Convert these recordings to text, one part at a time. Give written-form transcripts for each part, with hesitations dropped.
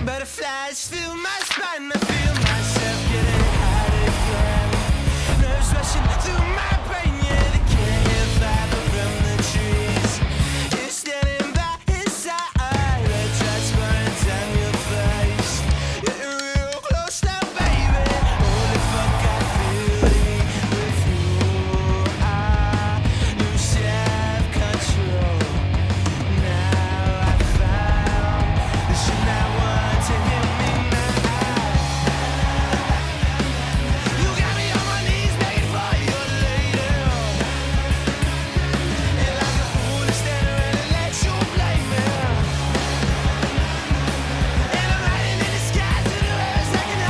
Butterflies fill my spine, I feel myself getting hot again. Nerves rushing through my brain, yeah, they can't hear fire from the trees. You're standing by his side, red drops burning down your face. Getting real close now, baby. Holy fuck, I feel it with you. I lose self-control. Now I found that you're not one to hear me now. You got me on my knees begging for your lady. And like a fool to stand around and let you blame me. And I'm riding in the sky to the heavens like an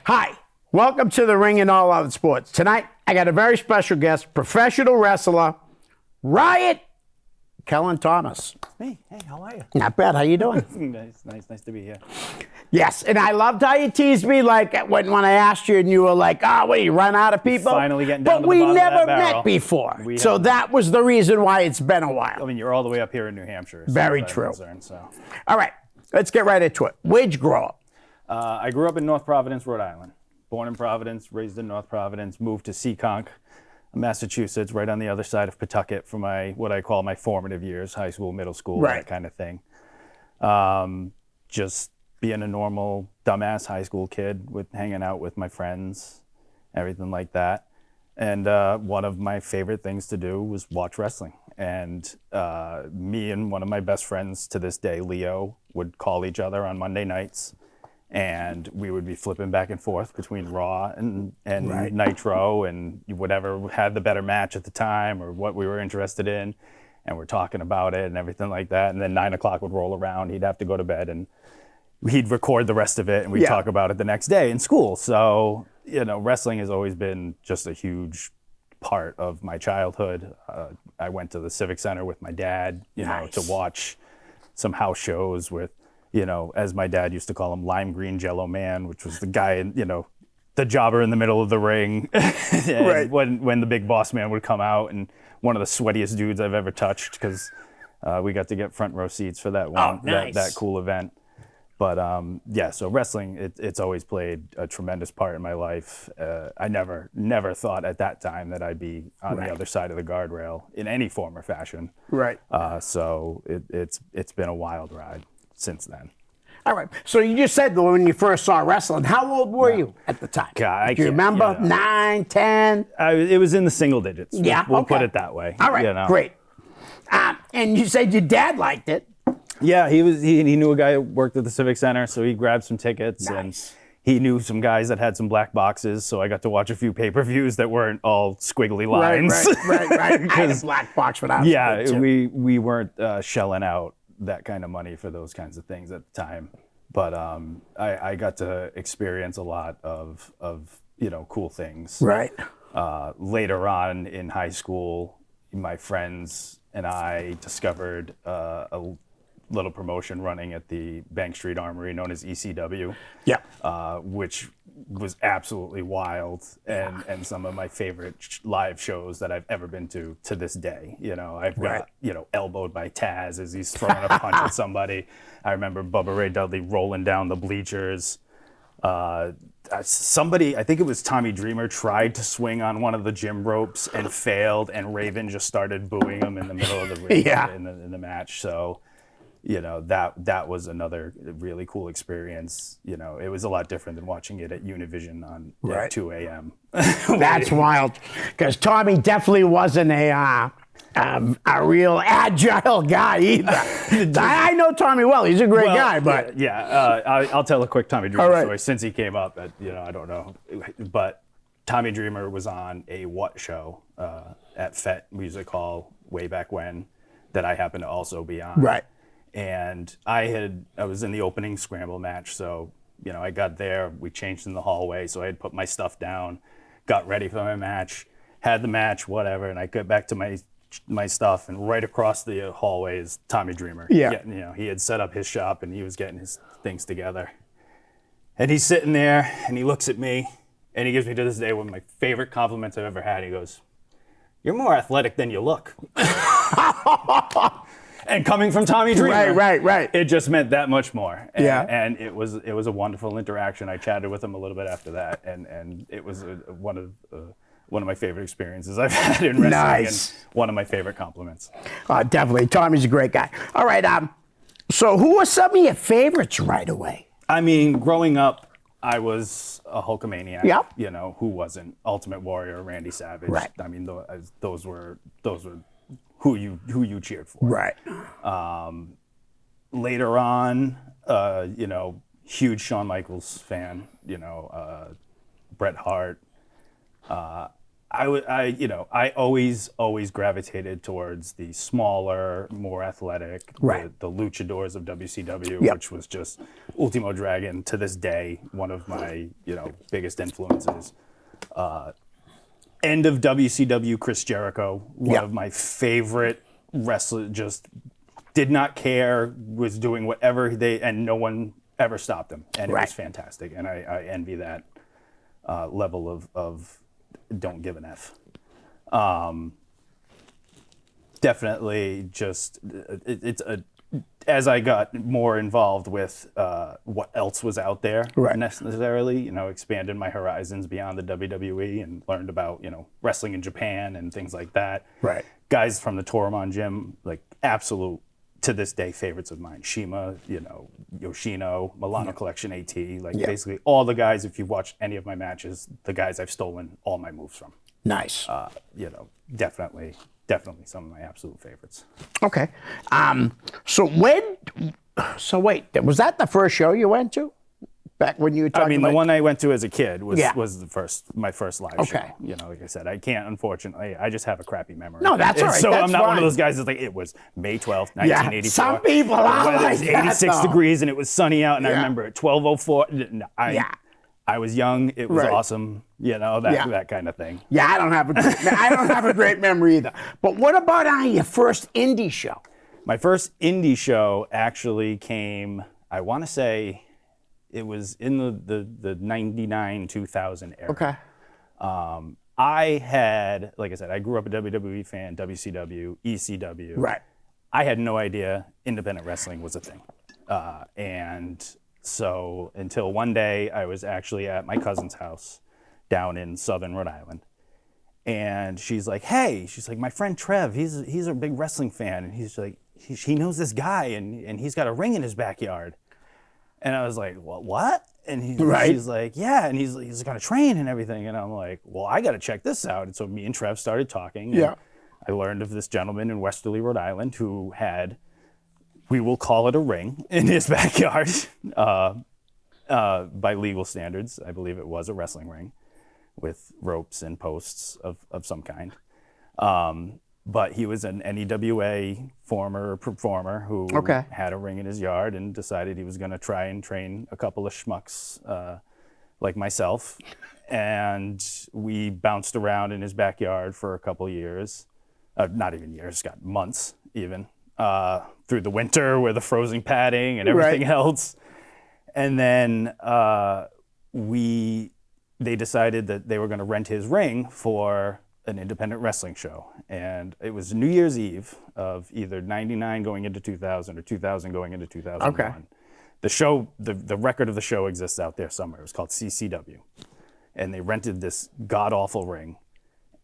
Hi, welcome to the Ring and All Out Sports. Tonight, I got a very special guest, professional wrestler, RIOT Kellan Thomas. Hey, how are you? Not bad. How you doing? Nice to be here. Yes, and I loved how you teased me like when I asked you and you were like, what, you run out of people? Finally getting down to the But we bottom of never that barrel. met before. We So haven't. that was the reason why it's been a I while. mean, you're all the way up here in New Hampshire. as Very far as I'm true. concerned, so. All right, let's get right into it. Where'd you grow up? I grew up in North Providence, Rhode Island. Born in Providence, raised in North Providence, moved to Seekonk, Massachusetts, right on the other side of Pawtucket for what I call my formative years, high school, middle school, Right. that kind of thing. Just being a normal dumbass high school kid with hanging out with my friends, everything like that. And one of my favorite things to do was watch wrestling. And me and one of my best friends to this day, Leo, would call each other on Monday nights. And we would be flipping back and forth between Raw and Right. Nitro and whatever had the better match at the time or what we were interested in. And we're talking about it and everything like that. And then 9 o'clock would roll around. He'd have to go to bed and he'd record the rest of it and we'd Yeah. talk about it the next day in school. So, wrestling has always been just a huge part of my childhood. I went to the Civic Center with my dad, Nice. to watch some house shows with, as my dad used to call him, Lime Green Jello Man, which was the guy, the jobber in the middle of the ring. And Right. when the big boss man would come out, and one of the sweatiest dudes I've ever touched because we got to get front row seats for that one, nice. that cool event. But so wrestling, it's always played a tremendous part in my life. I never thought at that time that I'd be on Right. the other side of the guardrail in any form or fashion. Right. So it's been a wild ride since then. All right. So you just said when you first saw wrestling, how old were you at the time? God, I Do you can't- remember? 9, 10? It was in the single digits. Yeah, We'll okay. put it that way. All right, great. And you said your dad liked it. Yeah, he knew a guy who worked at the Civic Center, so he grabbed some tickets Nice. and he knew some guys that had some black boxes, so I got to watch a few pay-per-views that weren't all squiggly lines. Right. I had a black box when I was a Yeah, kid, too. we weren't shelling out that kind of money for those kinds of things at the time. But I got to experience a lot of cool things. Right. Later on in high school, my friends and I discovered a little promotion running at the Bank Street Armory known as ECW. Yeah. Which was absolutely wild and some of my favorite live shows that I've ever been to this day. I've Right. got, elbowed by Taz as he's throwing a punch at somebody. I remember Bubba Ray Dudley rolling down the bleachers. Somebody, I think it was Tommy Dreamer, tried to swing on one of the gym ropes and failed, and Raven just started booing him in the middle of the ring Yeah. in the match. So, that was another really cool experience. It was a lot different than watching it at Univision Right. at 2 a.m. That's wild. Because Tommy definitely wasn't a real agile guy either. I know Tommy well. He's a great guy, but I'll tell a quick Tommy Dreamer All right. story since he came up. I don't know, but Tommy Dreamer was on a What show at FET Music Hall way back when that I happened to also be on. Right. And I was in the opening scramble match, so I got there, we changed in the hallway, so I had put my stuff down, got ready for my match, had the match, whatever, and I got back to my stuff, and right across the hallway is Tommy Dreamer. Yeah. He had set up his shop and he was getting his things together. And he's sitting there and he looks at me and he gives me to this day one of my favorite compliments I've ever had. He goes, "You're more athletic than you look." And coming from Tommy Dreamer, right. it just meant that much more. And, Yeah. and it was a wonderful interaction. I chatted with him a little bit after that, and it was one of my favorite experiences I've had in wrestling. Nice. And one of my favorite compliments. Definitely. Tommy's a great guy. All right. So who were some of your favorites right away? I mean, growing up, I was a Hulkamaniac. Yep. Who wasn't? Ultimate Warrior, Randy Savage. Right. I mean, those were who you cheered for. Right. Later on, huge Shawn Michaels fan. Bret Hart. I always gravitated towards the smaller, more athletic, Right. the luchadors of WCW, Yep. which was just Ultimo Dragon, to this day, one of my, biggest influences. End of WCW, Chris Jericho, one Yep. of my favorite wrestlers, just did not care, was doing whatever and no one ever stopped him. And it Right. was fantastic. And I envy that level of don't give an F. Definitely just, as I got more involved with what else was out there, Right. necessarily, expanded my horizons beyond the WWE and learned about, wrestling in Japan and things like that. Right. Guys from the Toromon gym, like absolute, to this day, favorites of mine. Shima, Yoshino, Milano Collection AT, like Yeah. basically all the guys, if you've watched any of my matches, the guys I've stolen all my moves from. Nice. Definitely some of my absolute favorites. Okay. So wait, was that the first show you went to? Back when you were talking I mean, about... the one I went to as a kid was Yeah. my first live Okay. show. Like I said, I can't, unfortunately, I just have a crappy memory. No, that's all right, So that's I'm not one fine. of those guys that's like, it was May 12th, Yeah, 1984. some people are The weather like was that, 86 though. degrees and it was sunny out, and I Yeah. remember at 12:04, I was young, it was Right. awesome, that kind of thing. Yeah, I don't have a great memory either. But what about on your first indie show? My first indie show actually came, I want to say, it was in the 99, 2000 era. Okay. I had, like I said, I grew up a WWE fan, WCW, ECW. Right. I had no idea independent wrestling was a thing. And so until one day I was actually at my cousin's house down in southern Rhode Island. And she's like, "Hey," she's like, "my friend Trev, he's a big wrestling fan." And he's like, he knows this guy and he's got a ring in his backyard. And I was like, "Well, what?" And she's like, "Yeah," and he's gonna train and everything. And I'm like, "Well, I gotta check this out." And so me and Trev started talking. And Yeah. I learned of this gentleman in Westerly, Rhode Island, who had, we will call it a ring, in his backyard. By legal standards, I believe it was a wrestling ring with ropes and posts of some kind. But he was an NEWA former performer who Okay. had a ring in his yard and decided he was going to try and train a couple of schmucks like myself. And we bounced around in his backyard for a couple years. Not even years, got months even. Through the winter with the frozen padding and everything Right. else. And then they decided that they were going to rent his ring for an independent wrestling show. And it was New Year's Eve of either 99 going into 2000 or 2000 going into 2001. Okay. The show, the record of the show exists out there somewhere. It was called CCW. And they rented this god-awful ring.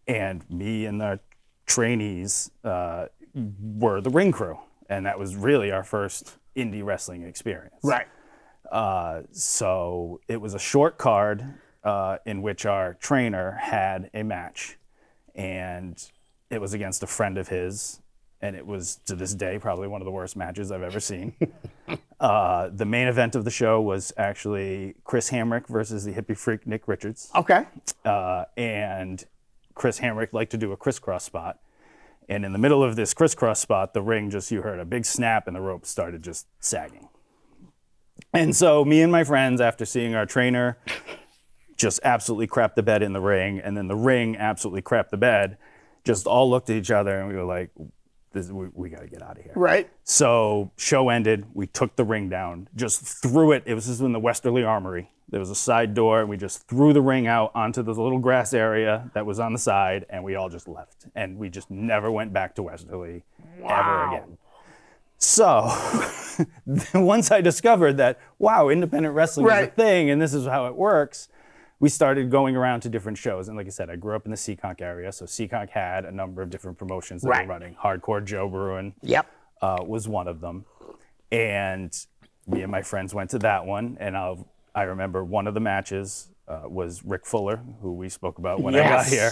And me and the trainees were the ring crew. And that was really our first indie wrestling experience. Right. So it was a short card in which our trainer had a match, and it was against a friend of his, and it was, to this day, probably one of the worst matches I've ever seen. The main event of the show was actually Chris Hamrick versus the hippie freak Nick Richards. Okay. And Chris Hamrick liked to do a crisscross spot, And in the middle of this crisscross spot, the ring you heard a big snap and the rope started just sagging. And so me and my friends, after seeing our trainer just absolutely crap the bed in the ring, and then the ring absolutely crap the bed, just all looked at each other and we were like, we got to get out of here. Right. So show ended. We took the ring down, just threw it. It was just in the Westerly Armory. There was a side door, and we just threw the ring out onto the little grass area that was on the side, and we all just left. And we just never went back to Westerly ever again. So once I discovered that, wow, independent wrestling is a thing, and this is how it works, we started going around to different shows. And like I said, I grew up in the Seekonk area, so Seekonk had a number of different promotions that were running. Hardcore Joe Bruin was one of them. And me and my friends went to that one, and I remember one of the matches was Rick Fuller, who we spoke about when I got here,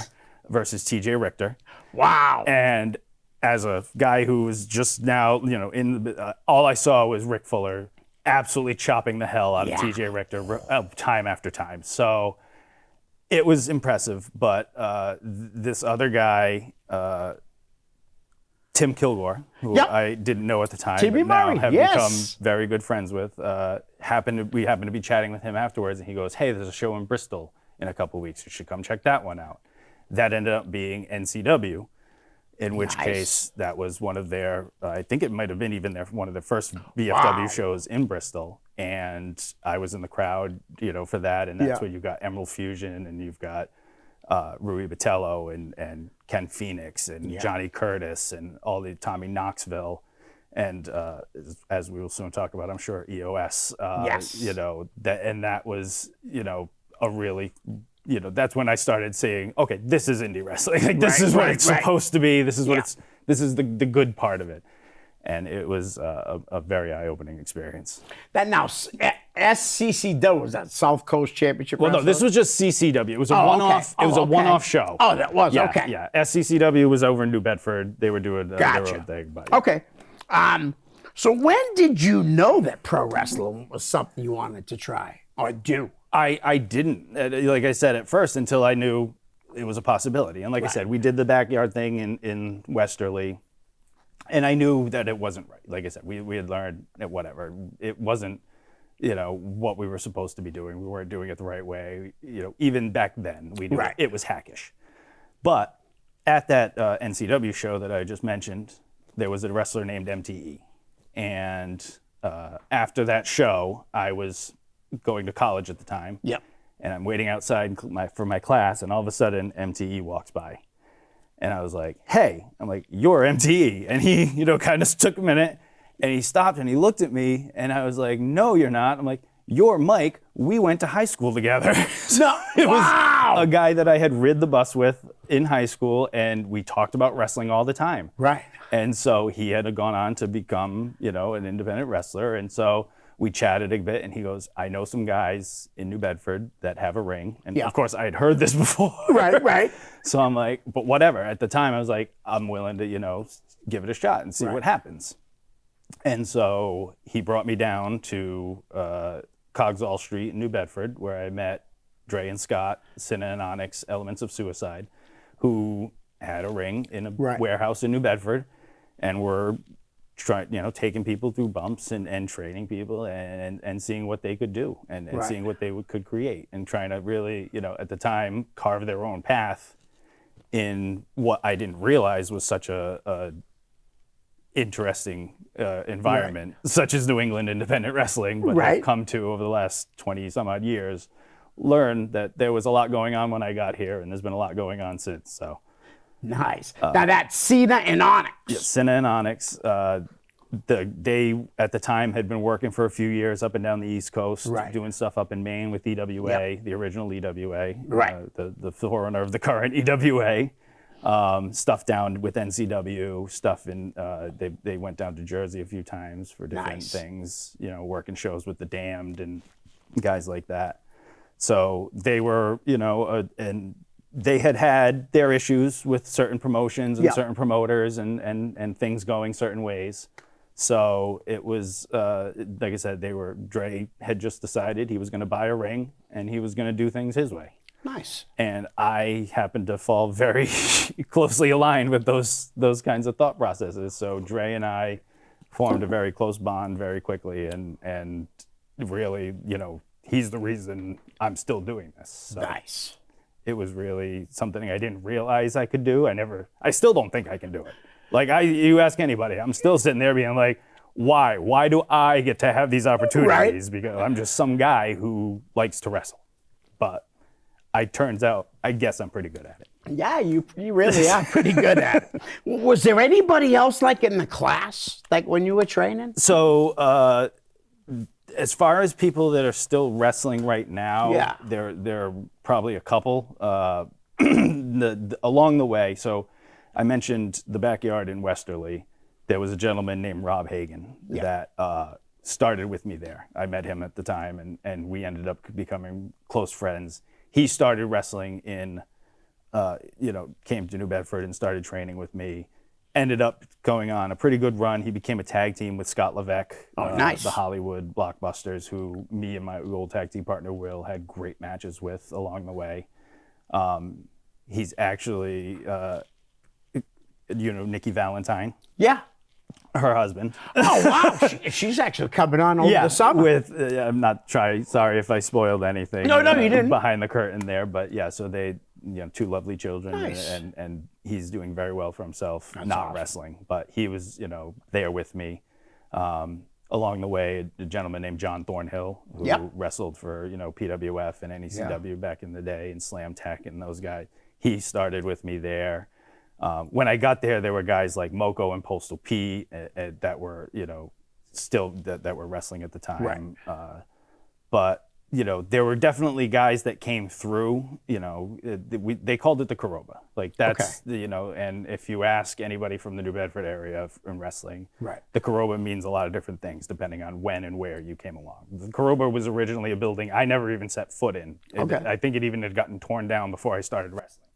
versus TJ Richter. Wow. And as a guy who was just now, all I saw was Rick Fuller absolutely chopping the hell out of TJ Richter time after time. So it was impressive, but this other guy, Tim Kilgore, who I didn't know at the time, but now have become very good friends with, we happened to be chatting with him afterwards, and he goes, hey, there's a show in Bristol in a couple weeks. You should come check that one out. That ended up being NCW, in which case that was one of their, I think it might have been even one of the first VFW shows in Bristol. And I was in the crowd, for that. And that's where you've got Emerald Fusion, and you've got Rui Botello and Ken Phoenix and Johnny Curtis and all the Tommy Knoxville. And as we will soon talk about, I'm sure, EOS, that was, a really, that's when I started saying, okay, this is indie wrestling. Like, this is what it's supposed to be. This is what this is the good part of it. And it was a very eye-opening experience. That now, SCCW, was that South Coast Championship Well, Wrestling? no, this was just CCW. It was a one-off. It was a one-off show. Oh, that was, okay. Yeah, SCCW was over in New Bedford. They were doing their own thing. But, Okay. So when did you know that pro wrestling was something you wanted to try or do? I didn't, like I said, at first, until I knew it was a possibility. And like I said, we did the backyard thing in Westerly, and I knew that it wasn't right. Like I said, we had learned that whatever. It wasn't, what we were supposed to be doing. We weren't doing it the right way. Even back then, we knew it was hackish. But at that NCW show that I just mentioned, there was a wrestler named MTE. And after that show, I was going to college at the time. Yep. And I'm waiting outside for my class, and all of a sudden MTE walks by. And I was like, hey, you're MTE. And he, kind of took a minute, and he stopped and he looked at me, and I was like, no, you're not. I'm like, you're Mike. We went to high school together. So it was a guy that I had rid the bus with in high school, and we talked about wrestling all the time. Right. And so he had gone on to become, an independent wrestler. And so we chatted a bit, and he goes, I know some guys in New Bedford that have a ring. And of course, I had heard this before. Right. So I'm like, but whatever. At the time, I was like, I'm willing to, give it a shot and see what happens. And so he brought me down to Cogswell Street in New Bedford, where I met Dre and Scott, Cinna and Onyx, Elements of Suicide, who had a ring in a warehouse in New Bedford, and were taking people through bumps and training people and seeing what they could do and seeing what they could create, and trying to really, at the time, carve their own path in what I didn't realize was such a interesting environment, such as New England independent wrestling, but I've come to over the last 20 some odd years, learn that there was a lot going on when I got here, and there's been a lot going on since. So nice. Now that's Cinna and Onyx. Yeah, Cinna and Onyx. They at the time had been working for a few years up and down the East Coast, doing stuff up in Maine with EWA, the original EWA, the forerunner of the current EWA. Stuff down with NCW, stuff in, they went down to Jersey a few times for different things, working shows with the Damned and guys like that. So they were, and they had their issues with certain promotions and certain promoters and things going certain ways. So it was, like I said, Dre had just decided he was going to buy a ring and he was going to do things his way. Nice. And I happen to fall very closely aligned with those kinds of thought processes. So Dre and I formed a very close bond very quickly, and really, he's the reason I'm still doing this. So Nice. it was really something I didn't realize I could do. I still don't think I can do it. Like you ask anybody, I'm still sitting there being like, why? Why do I get to have these opportunities? Right. Because I'm just some guy who likes to wrestle. But turns out, I guess I'm pretty good at it. Yeah, you really are pretty good at it. Was there anybody else like in the class, like when you were training? So as far as people that are still wrestling right now, Yeah. there are probably a couple along the way. So I mentioned the backyard in Westerly. There was a gentleman named Rob Hagan that started with me there. I met him at the time, and we ended up becoming close friends. He started wrestling in, came to New Bedford and started training with me. Ended up going on a pretty good run. He became a tag team with Scott Levesque, Nice. the Hollywood Blockbusters, who me and my old tag team partner Will had great matches with along the way. He's actually, Nikki Valentine, Yeah. her husband. Oh, wow. She's actually coming on over the summer. I'm not sorry if I spoiled anything. No, you didn't. Behind the curtain there, but yeah, so they, two lovely children, Nice. and he's doing very well for himself, not awesome. wrestling, but he was, there with me. Along the way, a gentleman named John Thornhill, who wrestled for, PWF and NECW back in the day, and Slam Tech and those guys. He started with me there. When I got there were guys like Moko and Postal P that were, still that were wrestling at the time. Right. But, there were definitely guys that came through, they called it the Karoba. Like that's, and if you ask anybody from the New Bedford area in wrestling, Right. the Karoba means a lot of different things depending on when and where you came along. The Karoba was originally a building I never even set foot in. I think it even had gotten torn down before I started wrestling.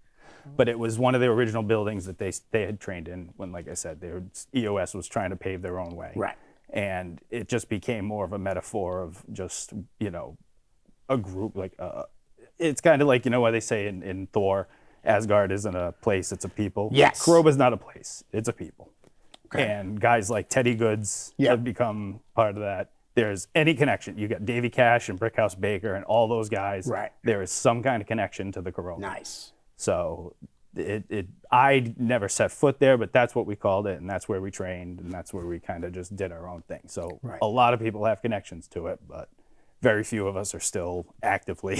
But it was one of the original buildings that they had trained in when, like I said, EOS was trying to pave their own way. Right. And it just became more of a metaphor of just, a group. Like, it's kind of like, why they say in Thor, Asgard isn't a place, it's a people. Yes. Karoba's not a place, it's a people. Okay. And guys like Teddy Goods have become part of that. There's any connection. You got Davey Cash and Brickhouse Baker and all those guys. Right. There is some kind of connection to the Karoba. Nice. So I never set foot there, but that's what we called it, and that's where we trained, and that's where we kind of just did our own thing. So a lot of people have connections to it, but very few of us are still actively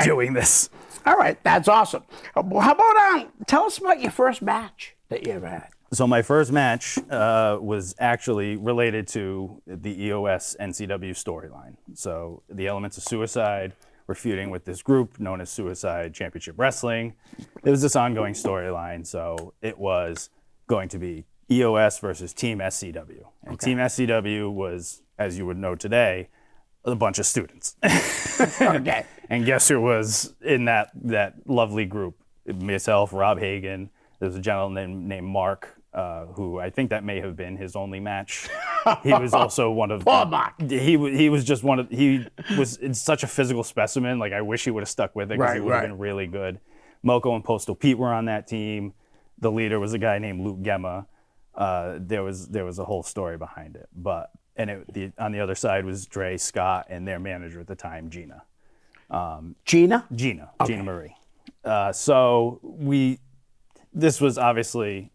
doing this. All right, that's awesome. Well, how about tell us about your first match that you ever had? So my first match was actually related to the EOS NCW storyline. So the Elements of Suicide were feuding with this group known as Suicide Championship Wrestling. There was this ongoing storyline, so it was going to be EOS versus Team SCW. And Team SCW was, as you would know today, a bunch of students. Okay. And guess who was in that lovely group? Myself, Rob Hagan. There was a gentleman named Mark, who I think that may have been his only match. He was also one of Poor Mark. He was just one of. He was such a physical specimen. Like I wish he would have stuck with it because he would have been really good. Moko and Postal Pete were on that team. The leader was a guy named Luke Gemma. There was a whole story behind it, but. And on the other side was Dre, Scott, and their manager at the time, Gina. Gina? Gina Marie. So this was obviously,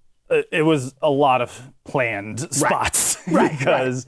it was a lot of planned spots. Because,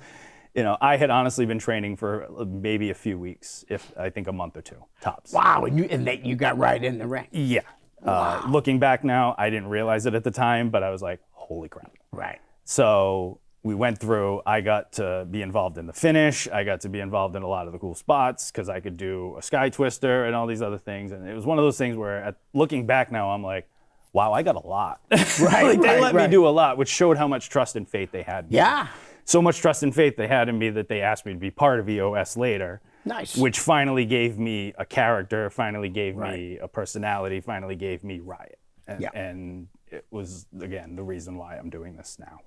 I had honestly been training for maybe a few weeks, I think a month or two, tops. Wow, and you got right in the ring. Yeah. Wow. Looking back now, I didn't realize it at the time, but I was like, holy crap. Right. So we went through, I got to be involved in the finish. I got to be involved in a lot of the cool spots because I could do a sky twister and all these other things. And it was one of those things where looking back now, I'm like, wow, I got a lot. They let me do a lot, which showed how much trust and faith they had in me. Yeah. So much trust and faith they had in me that they asked me to be part of EOS later. Nice. Which finally gave me a character, finally gave me a personality, finally gave me Riot. And it was, again, the reason why I'm doing this now.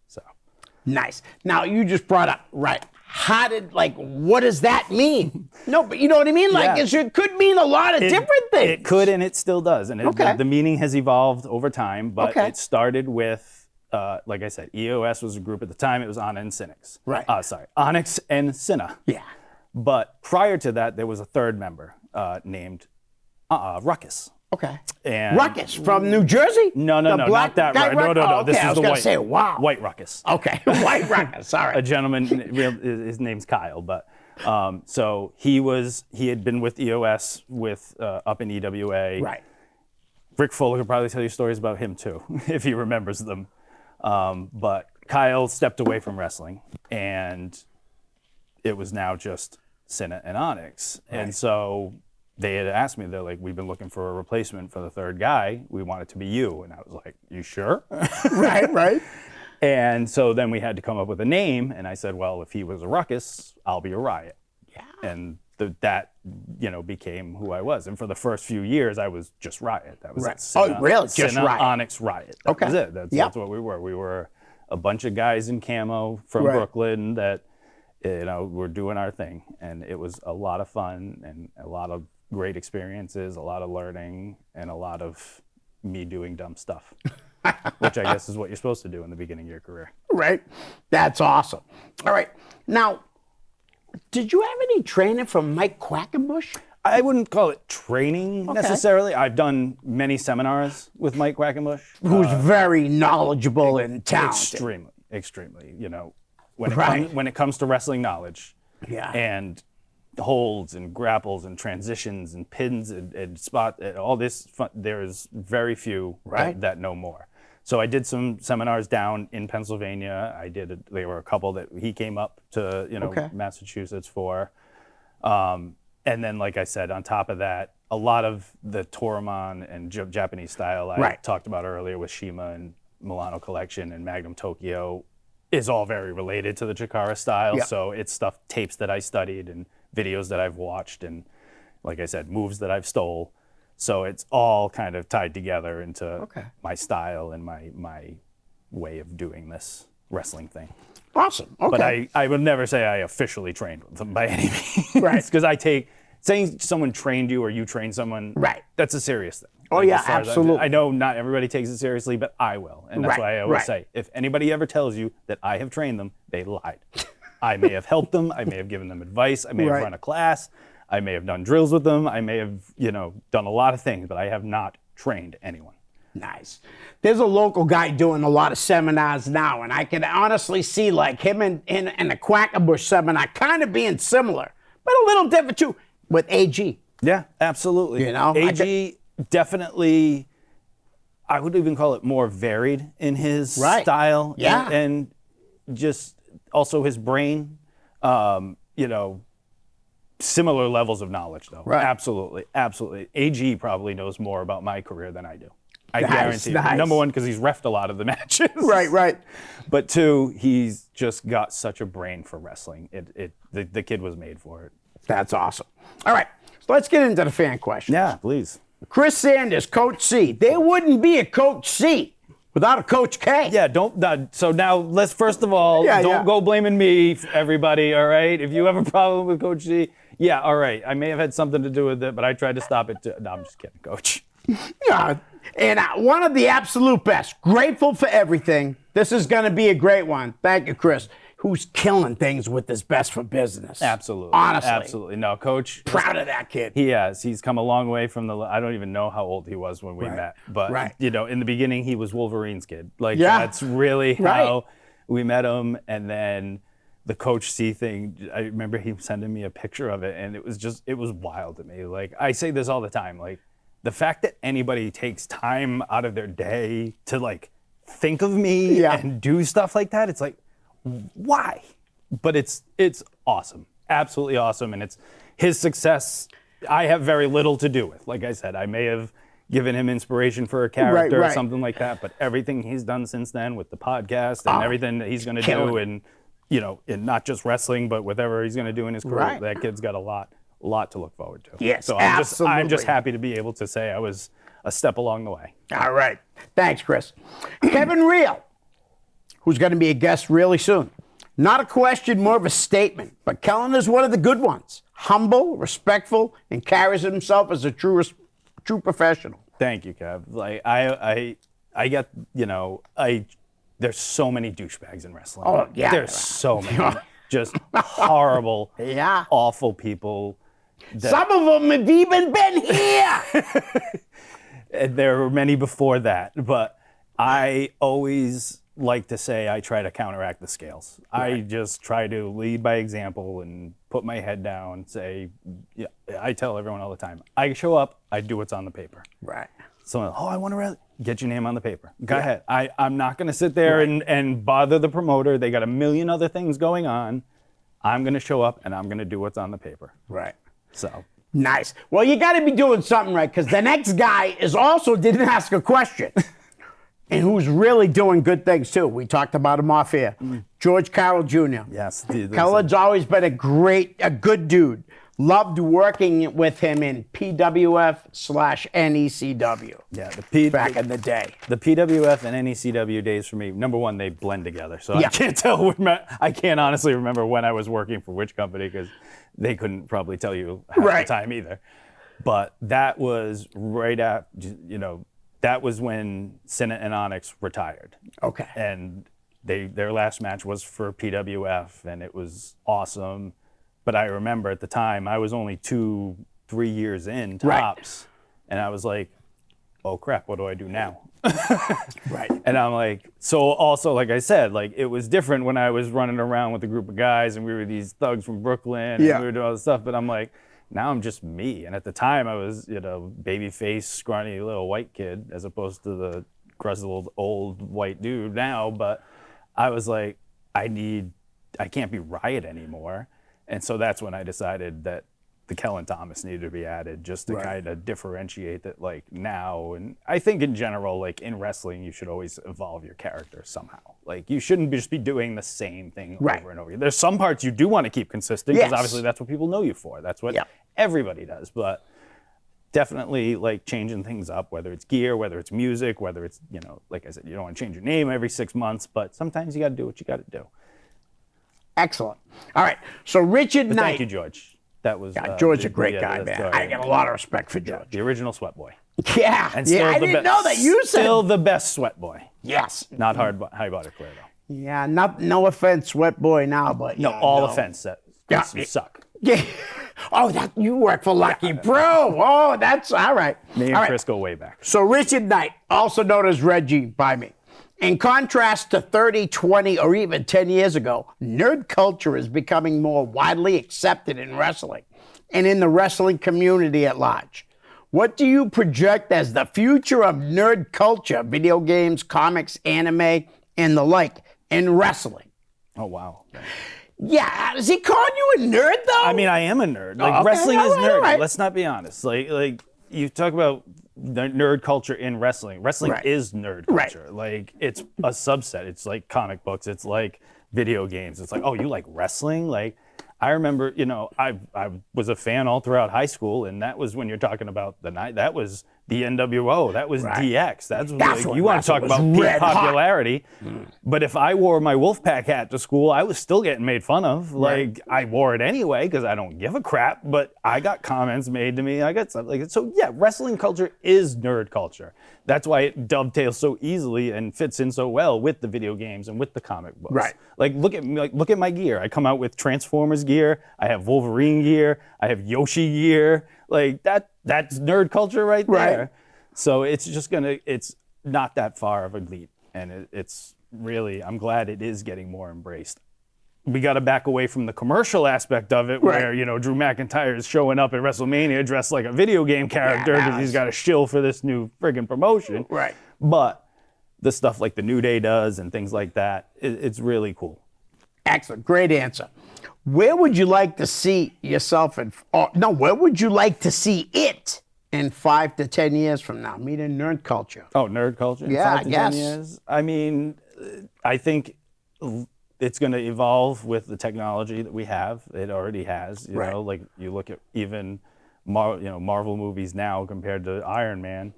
So. Nice. Now you just brought up, right? How did, like, what does that mean? No, but you know what I mean? Like, Yeah. it could mean a lot of different things. It could, and it still does. And the meaning has evolved over time, but it started with, like I said, EOS was a group at the time. It was Anna and Cynics. Right. Onyx and Cinna. Yeah. But prior to that, there was a third member named Ruckus. Okay. And Ruckus from New Jersey? No, The not black that. guy No. Oh, okay. This I is was the gonna say, wow. white Ruckus. Okay, White Ruckus. All A right. gentleman, his name's Kyle, but so he had been with EOS up in EWA. Right. Rick Fuller could probably tell you stories about him too, if he remembers them. But Kyle stepped away from wrestling, and it was now just Cinna and Onyx. Right. And so they had asked me, they're like, we've been looking for a replacement for the third guy. We want it to be you. And I was like, you sure? Right. And so then we had to come up with a name. And I said, well, if he was a Ruckus, I'll be a Riot. Yeah. And that became who I was. And for the first few years, I was just Riot. That was Right. it. Cinna, Really? Just Cinna, Riot? Onyx, Riot. That Okay. was it. That's what we were. We were a bunch of guys in camo from Brooklyn that, were doing our thing. And it was a lot of fun and a lot of great experiences, a lot of learning, and a lot of me doing dumb stuff, which I guess is what you're supposed to do in the beginning of your career. Right. That's awesome. All right. Now, did you have any training from Mike Quackenbush? I wouldn't call it training necessarily. I've done many seminars with Mike Quackenbush. Who's very knowledgeable and talented. Extremely. When it comes to wrestling knowledge, and holds and grapples and transitions and pins and spot and all this, there's very few that know more. So I did some seminars down in Pennsylvania. There were a couple that he came up to, Massachusetts for. And then, like I said, on top of that, a lot of the Toramon and Japanese style I talked about earlier with Shima and Milano Collection and Magnum Tokyo is all very related to the Chikara style. Yep. So it's tapes that I studied and videos that I've watched and, like I said, moves that I've stole. So it's all kind of tied together into my style and my way of doing this wrestling thing. Awesome. Okay. But I would never say I officially trained with them by any means. Right. Because saying someone trained you or you trained someone, that's a serious thing. Oh, Like, yeah, as far as absolutely. I know not everybody takes it seriously, but I will. And that's why I always say, if anybody ever tells you that I have trained them, they lied. I may have helped them. I may have given them advice. I may have run a class. I may have done drills with them. I may have, done a lot of things, but I have not trained anyone. Nice. There's a local guy doing a lot of seminars now, and I can honestly see like him and the Quackenbush seminar kind of being similar, but a little different too with AG. Yeah, absolutely. AG definitely, I would even call it more varied in his style. Yeah. And just also his brain, similar levels of knowledge though. Right. Absolutely. AG probably knows more about my career than I do. I Nice, guarantee it. nice. Number one, because he's reffed a lot of the matches. Right. But two, he's just got such a brain for wrestling. The kid was made for it. That's awesome. All right, so let's get into the fan questions. Yeah, please. Chris Sanders, Coach C. There wouldn't be a Coach C without a Coach K. Yeah, so now let's first of all, don't go blaming me, everybody, all right? If you have a problem with Coach C, all right, I may have had something to do with it, but I tried to stop it too. No, I'm just kidding, Coach. Yeah, and one of the absolute best. Grateful for everything. This is going to be a great one. Thank you, Chris. Who's killing things with his best for business. Absolutely. Honestly. Absolutely. No, Coach. Proud of that kid. He has. He's come a long way from I don't even know how old he was when we met. But, in the beginning, he was Wolverine's kid. That's really how we met him. And then the Coach C thing, I remember him sending me a picture of it, and it was wild to me. Like, I say this all the time. Like, the fact that anybody takes time out of their day to, think of me and do stuff like that, it's like, why? But it's awesome, absolutely awesome, and it's his success. I have very little to do with. Like I said, I may have given him inspiration for a character or something like that, but everything he's done since then with the podcast and everything that he's going to do, and in not just wrestling, but whatever he's going to do in his career, that kid's got a lot to look forward to. Yes, so absolutely. I'm just happy to be able to say I was a step along the way. All right. Thanks, Chris. Kevin Real. who's going to be a guest really soon. Not a question, more of a statement. But Kellan is one of the good ones. Humble, respectful, and carries himself as a true professional. Thank you, Kev. Like I get, there's so many douchebags in wrestling. Oh, yeah. There's so many just horrible, Yeah. awful people. Some of them have even been here. And there were many before that, but I always like to say I try to counteract the scales. I just try to lead by example and put my head down, say, yeah, I tell everyone all the time, I show up, I do what's on the paper. Right. Someone, I want to get your name on the paper. Go ahead. I'm not going to sit there and bother the promoter. They got a million other things going on. I'm going to show up and I'm going to do what's on the paper. Right. So. Nice. Well, you got to be doing something right, because the next guy didn't ask a question. And who's really doing good things too. We talked about him off air. George Carroll Jr. Yes. Kellan's always been a good dude. Loved working with him in PWF/NECW. Yeah, back in the day. The PWF and NECW days for me, number one, they blend together. So I can't tell. I can't honestly remember when I was working for which company, because they couldn't probably tell you half the time either. But that was right after, that was when Senate and Onyx retired. Okay. And their last match was for PWF, and it was awesome. But I remember at the time, I was only 2-3 years in tops. And I was like, oh crap, what do I do now? Right. And I'm like, so also, like I said, like it was different when I was running around with a group of guys and we were these thugs from Brooklyn and we were doing all this stuff. But I'm like, now I'm just me. And at the time I was, baby face, scrawny little white kid, as opposed to the grizzled old white dude now. But I was like, I can't be Riot anymore. And so that's when I decided that the Kellan Thomas needed to be added, just to kind of differentiate that, like, now. And I think in general, like in wrestling, you should always evolve your character somehow. Like, you shouldn't just be doing the same thing over and over. There's some parts you do want to keep consistent, because obviously that's what people know you for. That's what everybody does. But definitely, like, changing things up, whether it's gear, whether it's music, whether it's, like I said, you don't want to change your name every 6 months, but sometimes you got to do what you got to do. Excellent. All right. So Richard Knight. Thank you, George. That was George's a great guy, man. I got a lot of respect for George. The original sweat boy. Yeah. And still I didn't know that. You said still the best sweat boy. Yes. Not high body clear though. Yeah. No offense, sweat boy now, but offense. You suck. Yeah. Oh, you work for Lucky Bro. Oh, that's all right. Me and Chris go way back. So Richard Knight, also known as Reggie by me. In contrast to 30, 20, or even 10 years ago, nerd culture is becoming more widely accepted in wrestling and in the wrestling community at large. What do you project as the future of nerd culture, video games, comics, anime, and the like, in wrestling? Oh, wow. Yeah, is he calling you a nerd, though? I mean, I am a nerd. Like, wrestling is nerd. Right. Let's not be honest. Like you talk about the nerd culture in wrestling. Wrestling is nerd culture. Like, it's a subset. It's like comic books. It's like video games. It's like, oh, you like wrestling? Like, I remember, I was a fan all throughout high school, and that was when you're talking about the night. That was the NWO. That was DX. That's like, you want to talk about peak popularity. But if I wore my Wolfpack hat to school, I was still getting made fun of. Like, I wore it anyway because I don't give a crap, but I got comments made to me. I got stuff like it. So yeah, wrestling culture is nerd culture. That's why it dovetails so easily and fits in so well with the video games and with the comic books. Right. Like, look at my gear. I come out with Transformers gear. I have Wolverine gear. I have Yoshi gear. Like, that's nerd culture right there. Right. So it's not that far of a leap. And it's really, I'm glad it is getting more embraced. We got to back away from the commercial aspect of it, where, Drew McIntyre is showing up at WrestleMania dressed like a video game character because he's got a shill for this new friggin' promotion. Right. But the stuff like the New Day does and things like that, it's really cool. Excellent. Great answer. Where would you like to see yourself where would you like to see it in 5 to 10 years from now? Meaning nerd culture. Oh, nerd culture? Yeah, 5 to 10 years? I mean, I think it's going to evolve with the technology that we have. It already has. You know, like you look at even Marvel movies now compared to Iron Man,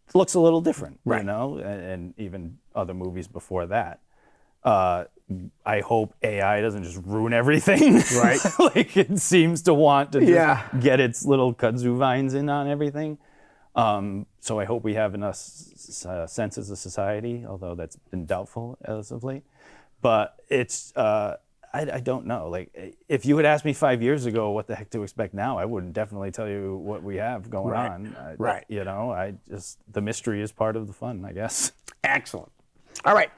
it looks a little different, and even other movies before that. I hope AI doesn't just ruin everything. Right. Like it seems to want to just Yeah. get its little kudzu vines in on everything. So I hope we have enough sense as a society, although that's been doubtful as of late. But it's, I don't know. Like if you had asked me 5 years ago what the heck to expect now, I wouldn't definitely tell you what we have going Right. on. Right. You know, the mystery is part of the fun, I guess. Excellent. All right.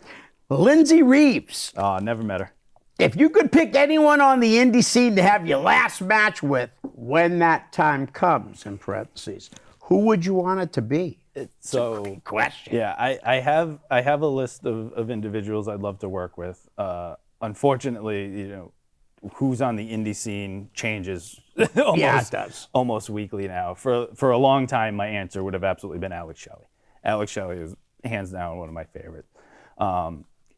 Lindsay Reeves. Never met her. If you could pick anyone on the indie scene to have your last match with when that time comes, in parentheses, who would you want it to be? So Great question. yeah, I have a list of individuals I'd love to work with. Unfortunately, you know, who's on the indie scene changes almost, Yeah, it does. almost weekly now. For a long time, my answer would have absolutely been Alex Shelley. Alex Shelley is hands down one of my favorites.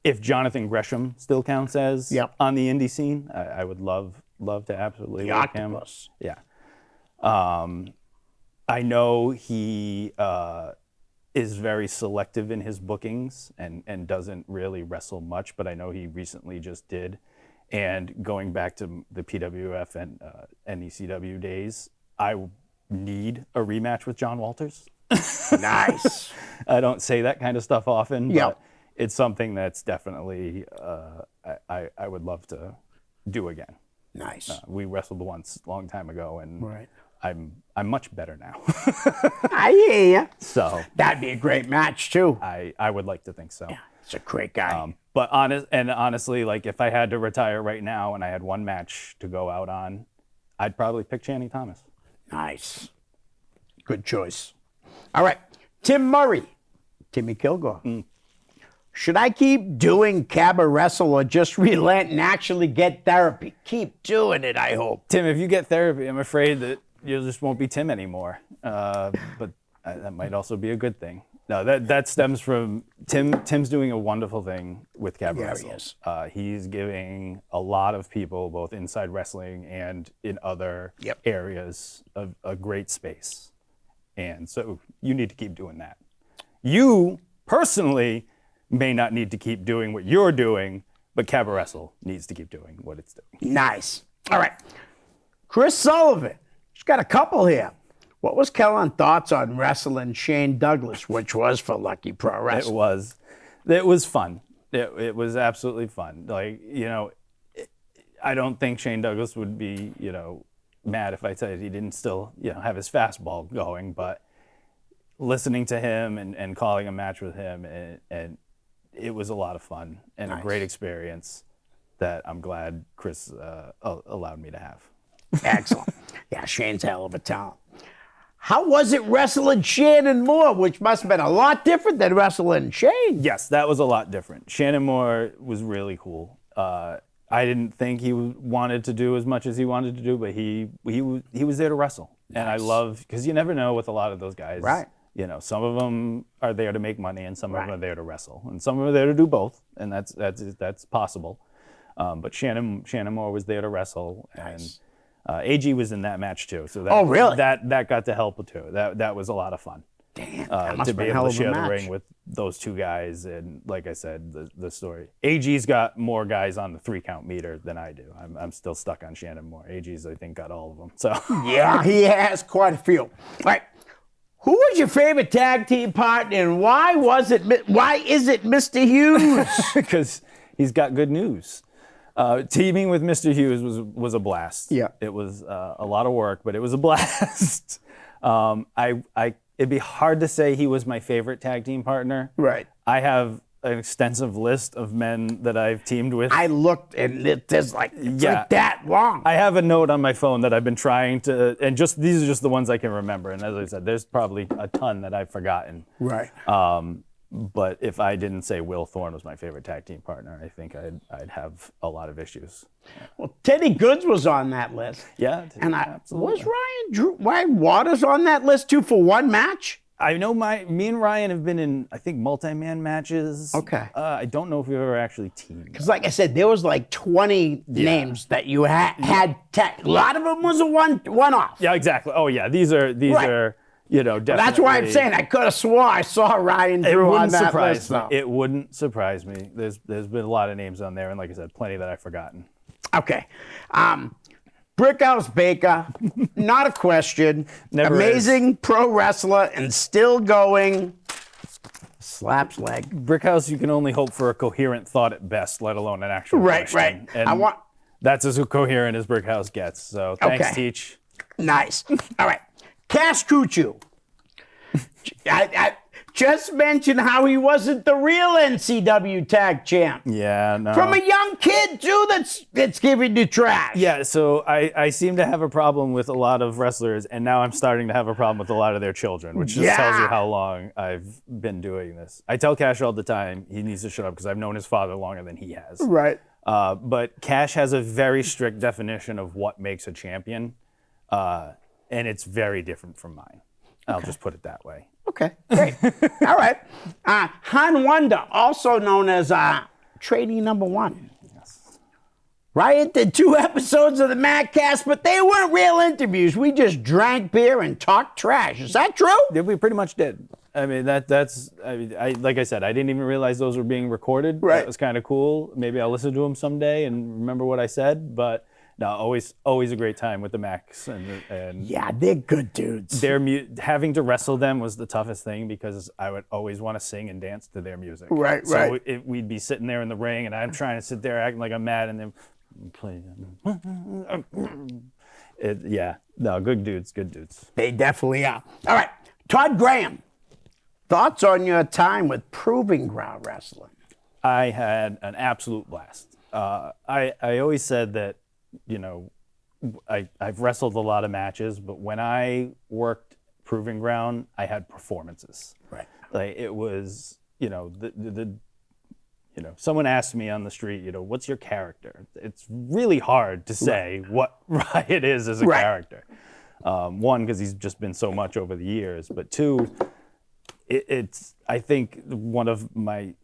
If Jonathan Gresham still counts as Yep. on the indie scene, I would love to absolutely The work him. octopus. Yeah. I know he is very selective in his bookings and doesn't really wrestle much, but I know he recently just did. And going back to the PWF and NECW days, I need a rematch with John Walters. Nice. I don't say that kind of stuff often, Yep. but it's something that's definitely I would love to do again. Nice. We wrestled once a long time ago, and Right. I'm much better now. I hear you. So That'd be a great match, too. I would like to think so. He's a great guy. But honestly, like if I had to retire right now and I had one match to go out on, I'd probably pick Channing Thomas. Nice. Good choice. All right. Tim Murray. Timmy Kilgore. Should I keep doing Cabba Wrestle or just relent and actually get therapy? Keep doing it, I hope. Tim, if you get therapy, I'm afraid that you just won't be Tim anymore. But that might also be a good thing. No, that stems from Tim's doing a wonderful thing with Cabba Yeah, he Wrestle. is. He's giving a lot of people, both inside wrestling and in other Yep. areas, a great space. And so you need to keep doing that. You personally may not need to keep doing what you're doing, but Cabba Wrestle needs to keep doing what it's doing. Nice. All right. Chris Sullivan. He's got a couple here. What was Kellan thoughts on wrestling Shane Douglas, which was for Lucky Pro It Wrestling? was fun. It was absolutely fun. Like, you know, I don't think Shane Douglas would be, you know, mad if I said he didn't still, you know, have his fastball going, but listening to him and calling a match with him, and it was a lot of fun and Nice. a great experience that I'm glad Chris allowed me to have. Excellent. Yeah, Shane's a hell of a talent. How was it wrestling Shannon Moore, which must have been a lot different than wrestling Shane? Yes, that was a lot different. Shannon Moore was really cool. I didn't think he wanted to do as much as he wanted to do, but he was there to wrestle, and I love, because you never know with a lot of those guys. Right. You know, some of them are there to make money, and some of them Right. are there to wrestle, and some of them are there to do both, and that's possible. But Shannon Moore was there to wrestle, and AG was in that match too. So that, Oh, really? That got to help too. That was a lot of fun. Damn, that must To have be been a hell able of to a share the match. ring with those two guys, and like I said, the story. AG's got more guys on the 3-count meter than I do. I'm still stuck on Shannon Moore. AG's, I think, got all of them. So Yeah, he has quite a few. All right. Who was your favorite tag team partner, and why is it Mr. Hughes? because he's got good news. Teaming with Mr. Hughes was a blast. Yeah. It was a lot of work, but it was a blast. It'd be hard to say he was my favorite tag team partner. Right. I have an extensive list of men that I've teamed with. I looked, and it's like Yeah. that long. I have a note on my phone that I've been trying to, and these are just the ones I can remember. And as I said, there's probably a ton that I've forgotten. Right. But if I didn't say Will Thorne was my favorite tag team partner, I think I'd have a lot of issues. Well, Teddy Goods was on that list. Yeah, And absolutely. was Ryan Waters on that list too for one match? I know me and Ryan have been in, I think, multi-man matches. Okay. I don't know if we've ever actually teamed. Because like I said, there was like 20 names that you had tag. A lot of them was a one-off. Yeah, exactly. Oh yeah, these Right. are definitely. That's why I'm saying I could have swore I saw Ryan It Drew on wouldn't that surprise list, me. though. It wouldn't surprise me. There's been a lot of names on there, and like I said, plenty that I've forgotten. Okay. Brickhouse Baker, not a question. Never Amazing pro wrestler and still going. Slaps leg. Brickhouse, you can only hope for a coherent thought at best, let alone an actual Right, question. right. I want. That's as coherent as Brickhouse gets. So thanks, Okay. Teach. Nice. All right. Cass Cucci. I just mentioned how he wasn't the real NCW tag champ. Yeah, no. From a young kid, too, that's giving you trash. Yeah, so I seem to have a problem with a lot of wrestlers, and now I'm starting to have a problem with a lot of their children, which just tells you how long I've been doing this. I tell Cash all the time he needs to shut up because I've known his father longer than he has. Right. But Cash has a very strict definition of what makes a champion, and it's very different from mine. I'll just put it that way. Okay, great. All right. Han Wonder, also known as Trading Number One. Yes. Riot did 2 episodes of the Madcast, but they weren't real interviews. We just drank beer and talked trash. Is that true? Yeah, we pretty much did. I mean, that's. I mean, like I said, I didn't even realize those were being recorded. Right. That was kind of cool. Maybe I'll listen to them someday and remember what I said. But no, always a great time with the Macs and Yeah, they're good dudes. having to wrestle them was the toughest thing because I would always want to sing and dance to their music. Right, so right. We'd be sitting there in the ring, and I'm trying to sit there acting like I'm mad, and then play. Good dudes. They definitely are. All right, Todd Graham. Thoughts on your time with Proving Ground Wrestling? I had an absolute blast. I always said that, I've wrestled a lot of matches, but when I worked Proving Ground, I had performances. Right. Like it was, someone asked me on the street, what's your character? It's really hard to say what Riot is as a character. One, because he's just been so much over the years, but two, it's I think one of my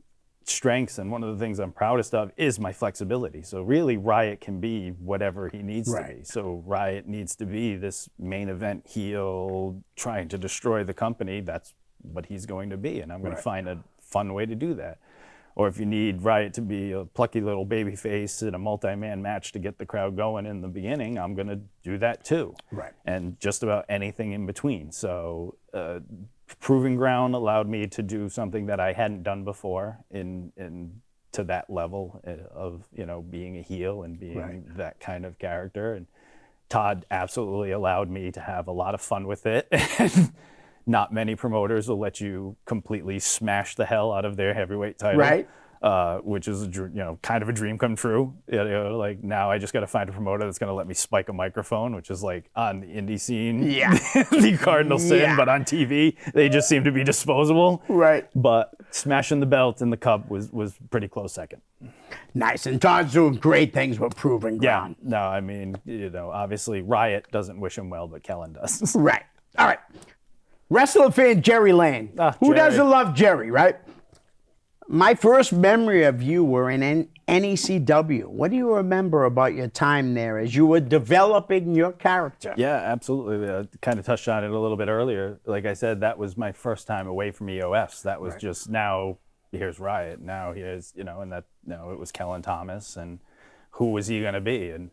strengths and one of the things I'm proudest of is my flexibility. So really Riot can be whatever he needs to be. So Riot needs to be this main event heel trying to destroy the company. That's what he's going to be, and I'm going to find a fun way to do that. Or if you need Riot to be a plucky little baby face in a multi-man match to get the crowd going in the beginning, I'm going to do that too. Right. And just about anything in between. So Proving Ground allowed me to do something that I hadn't done before to that level of being a heel and being that kind of character. And Todd absolutely allowed me to have a lot of fun with it. And not many promoters will let you completely smash the hell out of their heavyweight title. Right. Which is kind of a dream come true. Like now I just got to find a promoter that's going to let me spike a microphone, which is like on the indie scene, the cardinal sin. But on TV, they just seem to be disposable. Right. But smashing the belt in the cup was pretty close second. Nice, and Todd's doing great things with Proving Ground. Yeah. No, I mean, obviously Riot doesn't wish him well, but Kellan does. Right. All right. Wrestling fan Jerry Lane. Who Jerry. doesn't love Jerry, right? My first memory of you were in NECW. What do you remember about your time there as you were developing your character? Yeah, absolutely. I kind of touched on it a little bit earlier. Like I said, that was my first time away from EOS. That was just now here's Riot. Now here's, and that, it was Kellan Thomas, and who was he going to be? And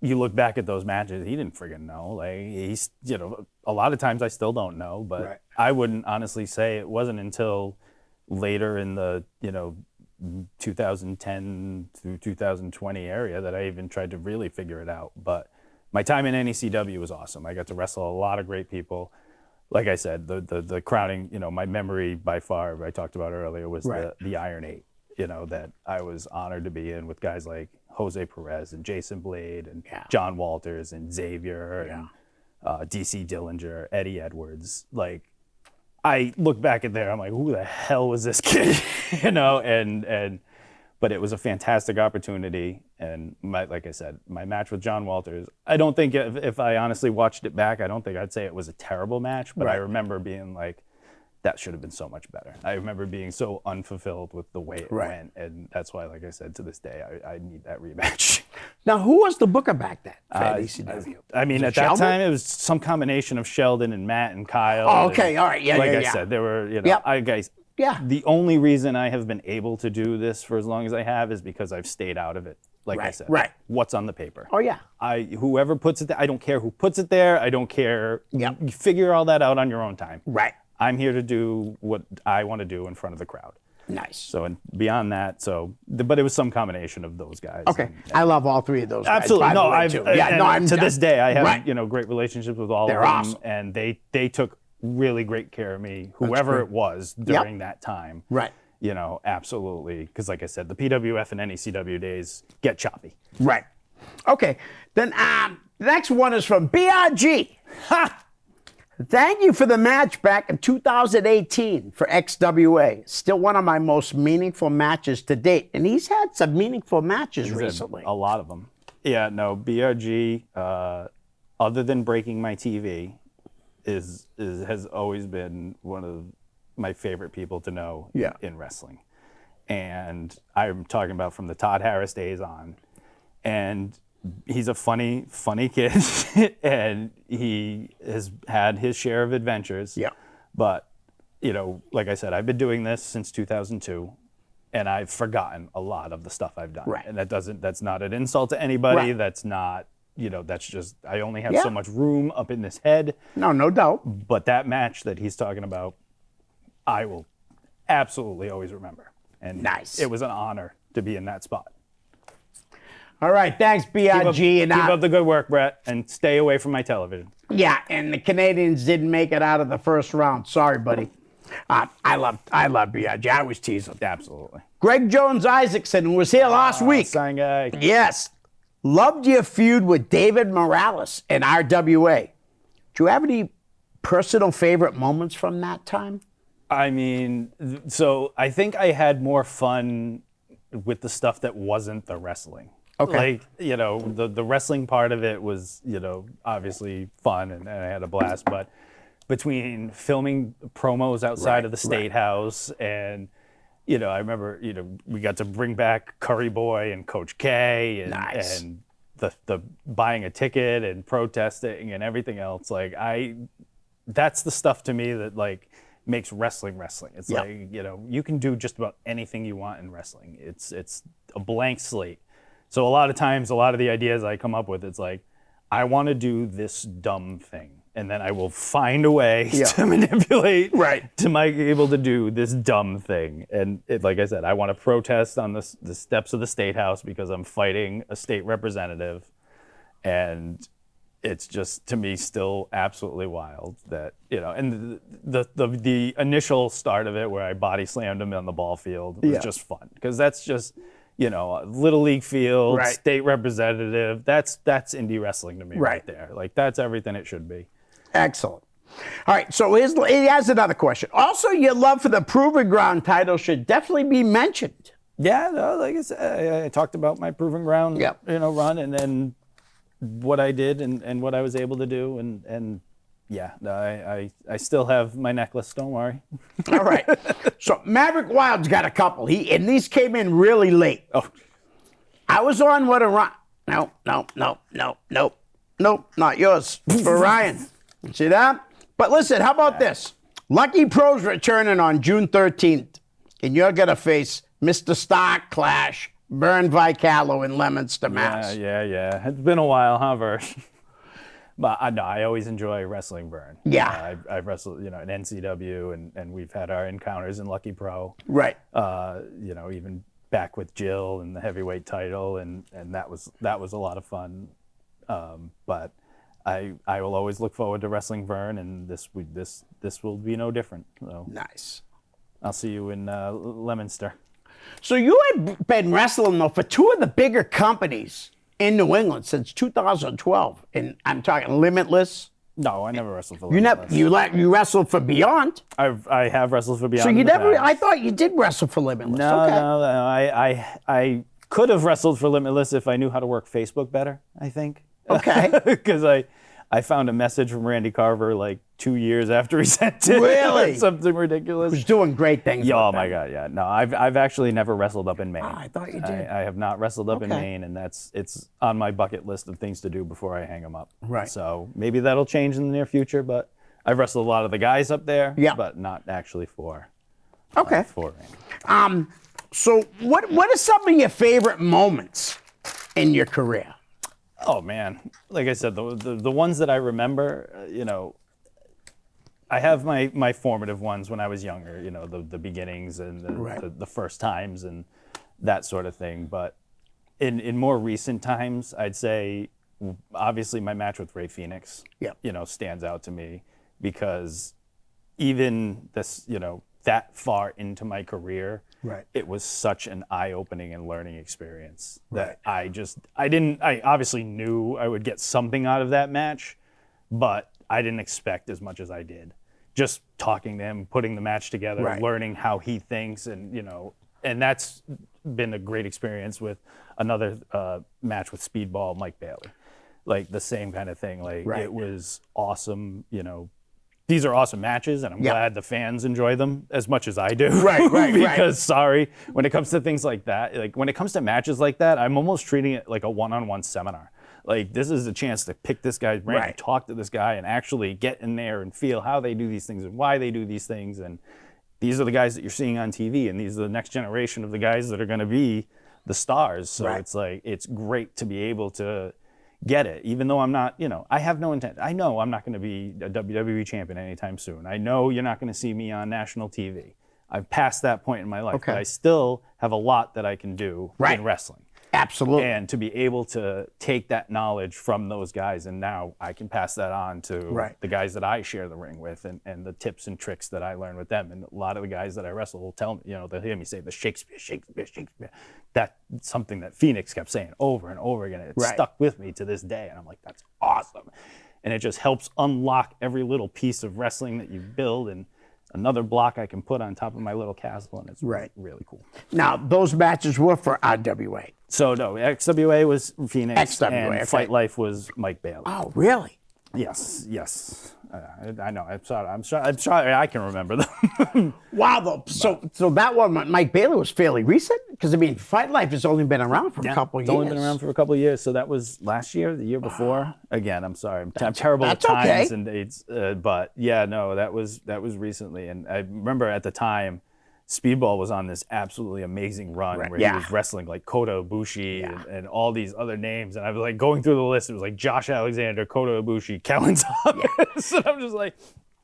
you look back at those matches, he didn't friggin' know. Like he's, a lot of times I still don't know, but I wouldn't honestly say it wasn't until later in the 2010 through 2020 area that I even tried to really figure it out. But my time in NECW was awesome. I got to wrestle a lot of great people. Like I said, the crowning, my memory by far I talked about earlier was the Iron Eight. That I was honored to be in with guys like Jose Perez and Jason Blade and John Walters and Xavier and DC Dillinger, Eddie Edwards. Like, I look back at there, I'm like, who the hell was this kid? But it was a fantastic opportunity. And like I said, my match with John Walters, I don't think if I honestly watched it back, I don't think I'd say it was a terrible match, but I remember being like, that should have been so much better. I remember being so unfulfilled with the way it went, and that's why, like I said, to this day, I need that rematch. Now, who was the booker back then for ECW? I mean, at that time, it was some combination of Sheldon and Matt and Kyle. Oh, okay, all right, yeah, like yeah, I yeah. said, there were, you know, Yeah. The only reason I have been able to do this for as long as I have is because I've stayed out of it. Like I said, what's on the paper? Oh, yeah. Whoever puts it there, I don't care who puts it there. I don't care. Yep. You figure all that out on your own time. Right. I'm here to do what I want to do in front of the crowd. Nice. So, and beyond that, but it was some combination of those guys. Okay. And I love all three of those guys. absolutely. No, I'm to this day, I have, Right. you know, great relationships with all They're of them. awesome. And they took really great care of me, whoever it was during that time. Right. You know, absolutely. Because like I said, the PWF and NECW days get choppy. Right. Okay. Then the next one is from BRG. Ha! Thank you for the match back in 2018 for XWA. Still one of my most meaningful matches to date. And he's had some meaningful matches recently. A lot of them. Yeah, no, BRG, other than breaking my TV, has always been one of my favorite people to know in wrestling. And I'm talking about from the Todd Harris days on. And he's a funny kid, and he has had his share of adventures. Yeah. But, you know, like I said, I've been doing this since 2002, and I've forgotten a lot of the stuff I've done. Right. And that's not an insult to anybody. Right. That's not, you know, that's just, I only have so much room up in this head. No doubt. But that match that he's talking about, I will absolutely always remember. And it was an honor to be in that spot. All right, thanks, BRG. Keep up the good work, Brett, and stay away from my television. Yeah, and the Canadians didn't make it out of the first round. Sorry, buddy. I love BRG. I was teasing. Absolutely. Greg Jones Isaacson, who was here last week. Sign guy. Yes. Loved your feud with David Morales in RWA. Do you have any personal favorite moments from that time? I mean, so I think I had more fun with the stuff that wasn't the wrestling. Okay. Like, you know, the wrestling part of it was, you know, obviously fun and I had a blast. But between filming promos outside of the State House and, you know, I remember, you know, we got to bring back Curry Boy and Coach K and the buying a ticket and protesting and everything else. Like, that's the stuff to me that, like, makes wrestling. It's like, you know, you can do just about anything you want in wrestling. It's a blank slate. So a lot of times, a lot of the ideas I come up with, it's like, I want to do this dumb thing. And then I will find a way to manipulate to be able to do this dumb thing. And like I said, I want to protest on the steps of the State House because I'm fighting a state representative. And it's just, to me, still absolutely wild that, you know, and the initial start of it where I body slammed him on the ball field was just fun. Because that's just, you know, Little League field, state representative. That's indie wrestling to me right there. Like, that's everything it should be. Excellent. All right, so he has another question. Also, your love for the Proving Ground title should definitely be mentioned. Yeah, no, like I said, I talked about my Proving Ground, you know, run, and then what I did and what I was able to do, and yeah, no, I still have my necklace. Don't worry. All right. So Maverick Wild's got a couple. And these came in really late. Oh. I was on What a Run. Nope, not yours. For Ryan. See that? But listen, how about this? Lucky Pro's returning on June 13th. And you're going to face Mr. Stark Clash, Vern Vicalo in Leominster, Mass. Yeah. It's been a while, huh, Vern? But no, I always enjoy wrestling Vern. Yeah. I've wrestled, you know, in NCW, and we've had our encounters in Lucky Pro. Right. You know, even back with Jill and the heavyweight title, and that was a lot of fun. But I will always look forward to wrestling Vern, and this will be no different. So nice. I'll see you in Leominster. So you had been wrestling though for two of the bigger companies in New England since 2012, and I'm talking Limitless. No, I never wrestled for Limitless. You wrestled for Beyond. I have wrestled for Beyond. So you never? I thought you did wrestle for Limitless. No, okay. no. I could have wrestled for Limitless if I knew how to work Facebook better, I think. Okay. Because I found a message from Randy Carver like 2 years after he sent it. Really? Something ridiculous. He's doing great things. Yeah, with oh my them. God, yeah. No, I've actually never wrestled up in Maine. I thought you did. I have not wrestled up in Okay. Maine, and it's on my bucket list of things to do before I hang them up. Right. So maybe that'll change in the near future, but I've wrestled a lot of the guys up there, Yeah. but not actually for Okay. for Randy. So what are some of your favorite moments in your career? Oh man, like I said, the ones that I remember, I have my formative ones when I was younger, the beginnings and Right. the first times and that sort of thing. But in more recent times, I'd say obviously my match with Ray Phoenix, Yep. stands out to me because even this, that far into my career, Right. it was such an eye-opening and learning experience that I obviously knew I would get something out of that match, but I didn't expect as much as I did. Just talking to him, putting the match together, Right. learning how he thinks, and and that's been a great experience with another match with Speedball Mike Bailey. Like the same kind of thing. Like Right. it was awesome, These are awesome matches, and I'm Yeah. glad the fans enjoy them as much as I do. Right. Because sorry, when it comes to things like that, like when it comes to matches like that, I'm almost treating it like a one-on-one seminar. Like this is a chance to pick this guy's brain, Right. talk to this guy, and actually get in there and feel how they do these things and why they do these things. And these are the guys that you're seeing on TV, and these are the next generation of the guys that are going to be the stars. So Right. it's like it's great to be able to get it, even though I'm not, I have no intent. I know I'm not going to be a WWE champion anytime soon. I know you're not going to see me on national TV. I've passed that point in my life, Okay. but I still have a lot that I can do Right. in wrestling. Absolutely. And to be able to take that knowledge from those guys, and now I can pass that on to Right. the guys that I share the ring with, and the tips and tricks that I learn with them. And a lot of the guys that I wrestle will tell me, they'll hear me say the Shakespeare. That's something that Phoenix kept saying over and over again. It Right. stuck with me to this day, and I'm like, that's awesome. And it just helps unlock every little piece of wrestling that you build, and another block I can put on top of my little castle, and it's Right. really cool. Now, those matches were for RWA. So no, XWA was Phoenix, XWA, and okay. Fight Life was Mike Bailey. Oh, really? Yes. I know. I'm sorry. I can remember them. Wow. So that one, Mike Bailey, was fairly recent? Because, Fight Life has only been around for a couple It's years. only been around for a couple of years. So that was last year, the year before. Again, I'm sorry. I'm terrible at that's okay. times and dates. But yeah, no, that was recently. And I remember at the time, Speedball was on this absolutely amazing run Right. where Yeah. he was wrestling like Kota Ibushi and all these other names. And I was like going through the list. It was like Josh Alexander, Kota Ibushi, Kellan Thomas. And I'm just like,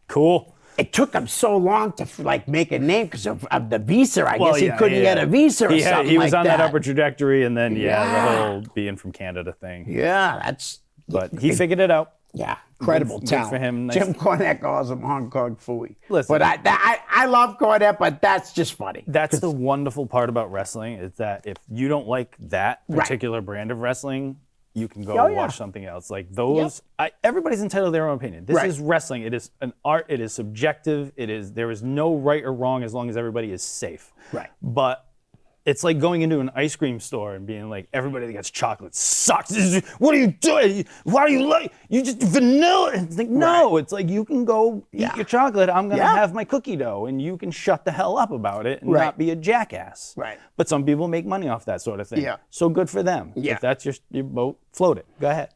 cool. It took him so long to make a name because of the visa. I guess he couldn't get a visa or something He was like on that upper trajectory, and then the Yeah. whole being from Canada thing. Yeah, that's But he figured it out. incredible Good talent. for him. Nice. Jim Cornette calls him Hong Kong Phooey. Listen. But I love Cornette, but that's just funny. That's the wonderful part about wrestling is that if you don't like that Right. particular brand of wrestling, you can go Oh, yeah. watch something else. Like those, everybody's entitled to their own opinion. This Right. is wrestling. It is an art. It is subjective. There is no right or wrong as long as everybody is safe. Right. But it's like going into an ice cream store and being like, everybody that gets chocolate sucks. What are you doing? Why do you like? You just vanilla. It's like, no, it's like you can go eat your chocolate. I'm going to have my cookie dough, and you can shut the hell up about it and Right. not be a jackass. Right. But some people make money off that sort of thing. Yeah. So good for them. Yeah. If that's your boat, float it. Go ahead.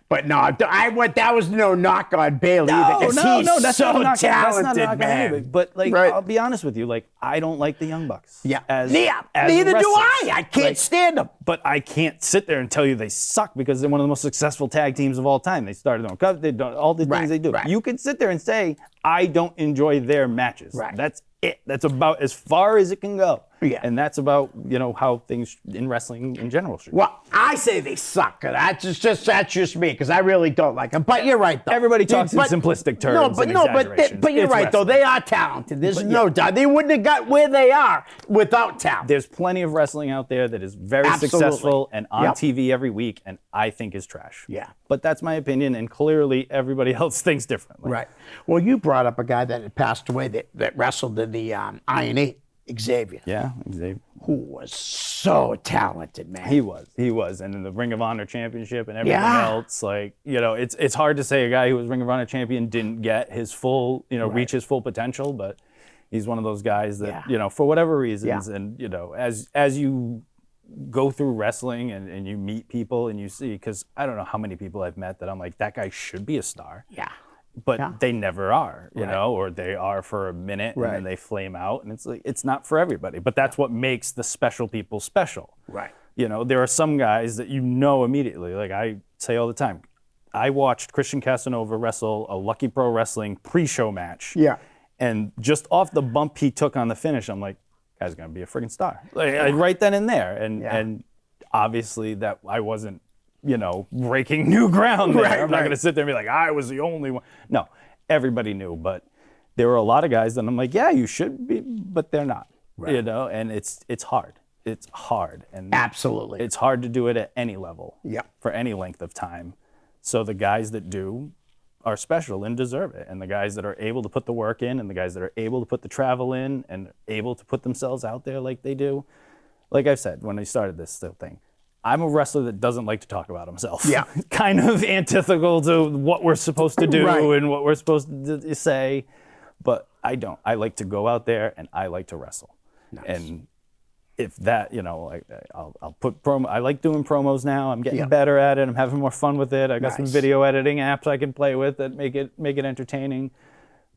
But no, that was no knock on Bailey either. 'Cause he's that's so not a knock. talented, That's not a knock on man. anybody. But like, Right. I'll be honest with you. Like, I don't like the Young Bucks. Yeah. As Neither do wrestlers. I can't Like, stand them. But I can't sit there and tell you they suck because they're one of the most successful tag teams of all time. They started on cover, they done all the Right, things they do. right. You can sit there and say, I don't enjoy their matches. Right. That's it. That's about as far as it can go. Yeah. And that's about, how things in wrestling in general should be. Well, I say they suck. That's just me because I really don't like them. But you're right, though. Everybody talks in But- simplistic terms and but exaggerations. you're It's right though. wrestling. They are talented. There's no doubt. They wouldn't have got where they are without talent. There's plenty of wrestling out there that is very Absolutely. successful and on Yep. TV every week, and I think is trash. Yeah. But that's my opinion, and clearly everybody else thinks differently. Right. Well, you brought up a guy that had passed away that wrestled in the Iron 8 Xavier, Yeah, Xavier. who was so talented, man. He was, and in the Ring of Honor championship and everything Yeah. else, like, you know, it's hard to say a guy who was Ring of Honor champion didn't get his full, you know, reach his full potential, but he's one of those guys that, you know, for whatever reasons, and, you know, as you go through wrestling and you meet people and you see, because I don't know how many people I've met that I'm like, that guy should be a star. Yeah. But they never are, you know, or they are for a minute and then they flame out. And it's like, it's not for everybody. But that's what makes the special people special. Right. You know, there are some guys that you know immediately. Like I say all the time, I watched Christian Casanova wrestle a Lucky Pro Wrestling pre-show match. Yeah. And just off the bump he took on the finish, I'm like, guy's going to be a freaking star. Like, right then and there. And obviously that I wasn't, you know, breaking new ground there. I'm not going to sit there and be like, I was the only one. No, everybody knew, but there were a lot of guys that I'm like, yeah, you should be, but they're not, you know, and it's hard. It's hard. And Absolutely. it's hard to do it at any level Yeah. for any length of time. So the guys that do are special and deserve it. And the guys that are able to put the work in and the guys that are able to put the travel in and able to put themselves out there like they do. Like I said, when I started this thing, I'm a wrestler that doesn't like to talk about himself. Yeah. Kind of antithetical to what we're supposed to do and what we're supposed to say. But I don't. I like to go out there and I like to wrestle. Nice. And if that, you know, like I'll put promo. I like doing promos now. I'm getting better at it. I'm having more fun with it. I got some video editing apps I can play with that make it entertaining.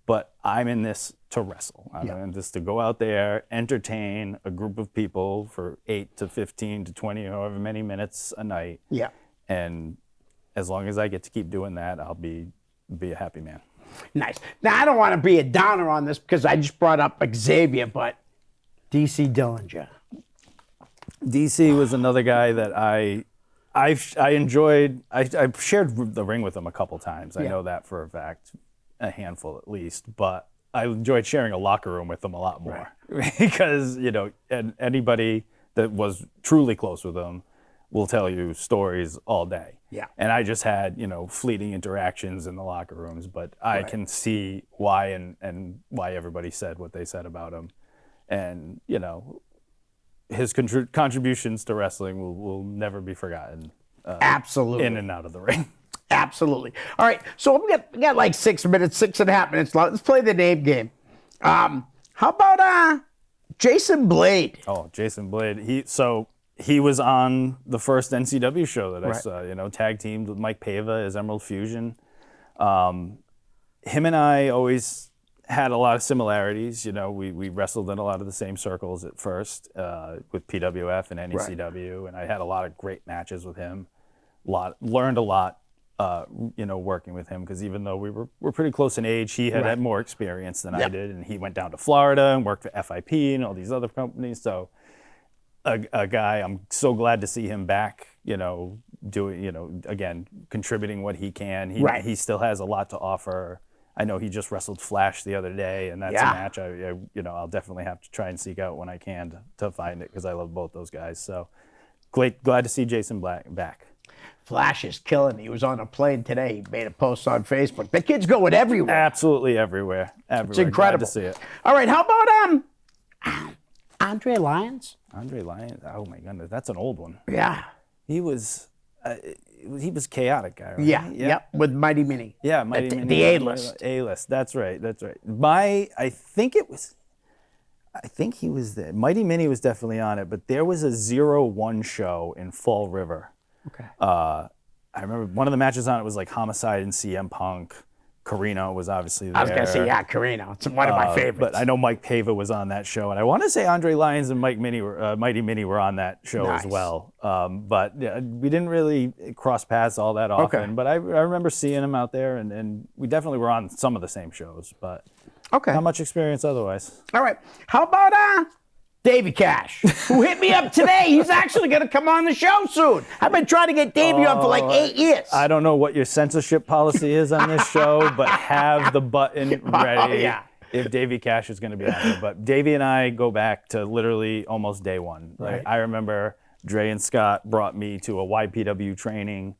But I'm in this to wrestle. I'm in this to go out there, entertain a group of people for 8 to 15 to 20, however many minutes a night. Yeah. And as long as I get to keep doing that, I'll be a happy man. Nice. Now, I don't want to be a downer on this because I just brought up Xavier, but DC Dillinger. DC was another guy that I enjoyed. I shared the ring with him a couple times. I know that for a fact. A handful at least, but I enjoyed sharing a locker room with him a lot more because, you know, and anybody that was truly close with him will tell you stories all day. Yeah. And I just had, you know, fleeting interactions in the locker rooms, but I can see why and why everybody said what they said about him. And, you know, his contributions to wrestling will never be forgotten. Absolutely. In and out of the ring. Absolutely. All right, so we got like 6 minutes, 6.5 minutes left. Let's play the name game. How about Jason Blade? Oh, Jason Blade. He was on the first NCW show that I saw, you know, tag teamed with Mike Pava as Emerald Fusion. Him and I always had a lot of similarities. You know, we wrestled in a lot of the same circles at first with PWF and NECW, and I had a lot of great matches with him. Learned a lot. You know, working with him, because even though we're pretty close in age, he had more experience than I did, and he went down to Florida and worked for FIP and all these other companies. So a guy, I'm so glad to see him back, you know, doing, you know, again, contributing what he can. He still has a lot to offer. I know he just wrestled Flash the other day, and that's a match I you know, I'll definitely have to try and seek out when I can to find it, because I love both those guys. So glad to see Jason back. Flash is killing. He was on a plane today. He made a post on Facebook. The kid's going everywhere. Absolutely everywhere. It's incredible. Glad to see it. All right, how about Andre Lyons? Andre Lyons. Oh my goodness, that's an old one. Yeah. He was chaotic guy, right? Yeah. Yep. With Mighty Mini. Yeah, Mighty Mini. The A-list. A-list. That's right. I think he was there. Mighty Mini was definitely on it, but there was a 0-1 show in Fall River. Okay. I remember one of the matches on it was like Homicide and CM Punk. Carino was obviously there. I was going to say, Carino. It's one of my favorites. But I know Mike Pava was on that show, and I want to say Andre Lyons and Mighty Mini were on that show as well. But yeah, we didn't really cross paths all that often. Okay. But I remember seeing him out there, and we definitely were on some of the same shows, but not much experience otherwise. All right. How about Davey Cash, who hit me up today? He's actually going to come on the show soon. I've been trying to get Davey on for like 8 years. I don't know what your censorship policy is on this show, but have the button ready if Davey Cash is going to be on here. But Davey and I go back to literally almost day one. Right. I remember Dre and Scott brought me to a YPW training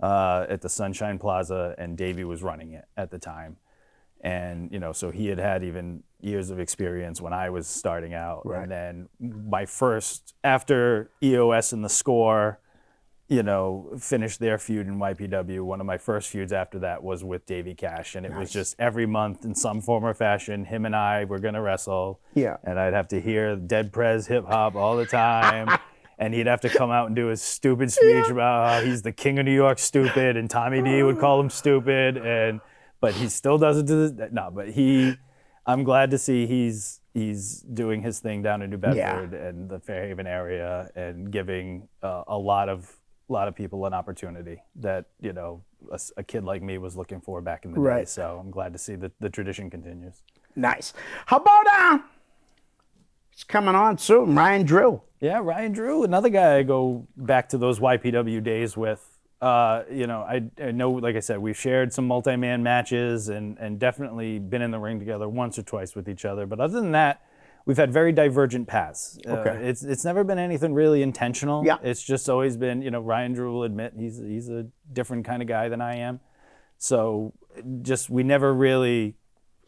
at the Sunshine Plaza, and Davey was running it at the time. And, so he had even years of experience when I was starting out. Right. And then after EOS and The Score, finished their feud in YPW, one of my first feuds after that was with Davey Cash. And it was just every month in some form or fashion, him and I were going to wrestle. Yeah. And I'd have to hear Dead Prez hip hop all the time. And he'd have to come out and do his stupid speech about how he's the king of New York stupid, and Tommy D would call him stupid. But he still does it to this. No, but I'm glad to see he's doing his thing down in New Bedford and the Fairhaven area, and giving a lot of people an opportunity that a kid like me was looking for back in the day. So I'm glad to see that the tradition continues. Nice. How about it's coming on soon, Ryan Drew? Yeah, Ryan Drew, another guy I go back to those YPW days with. I know, like I said, we've shared some multi-man matches and definitely been in the ring together once or twice with each other. But other than that, we've had very divergent paths. Okay. It's never been anything really intentional. Yeah. It's just always been, Ryan Drew will admit he's a different kind of guy than I am. So we never really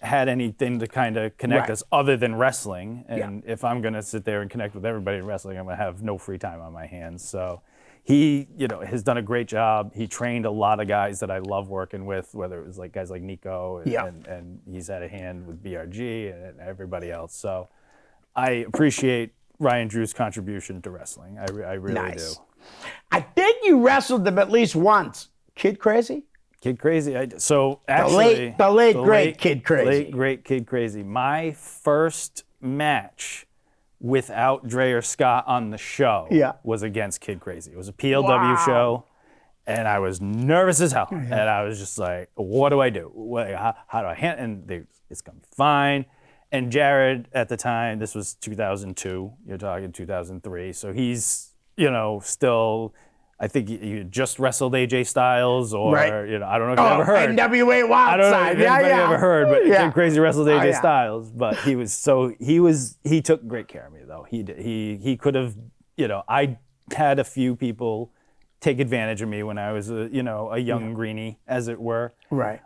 had anything to kind of connect us other than wrestling. And if I'm going to sit there and connect with everybody in wrestling, I'm going to have no free time on my hands. So he, has done a great job. He trained a lot of guys that I love working with, whether it was like guys like Nico and he's had a hand with BRG and everybody else. So I appreciate Ryan Drew's contribution to wrestling. I really do. I think you wrestled them at least once. Kid Crazy? Kid Crazy. So actually, the late great Kid Crazy. Late great Kid Crazy. My first match without Dre or Scott on the show was against Kid Crazy. It was a PLW show, and I was nervous as hell. And I was just like, what do I do? How do I handle? And it's going to be fine. And Jared at the time, this was 2002. You're talking 2003. So he's, still. I think you just wrestled AJ Styles, or I don't know if you ever heard. NWA Wild I don't know Side. if anybody ever heard, but Kid Crazy wrestled AJ yeah. Styles. But he took great care of me though. He did. He could have, I had a few people take advantage of me when I was a young greenie, as it were. Right.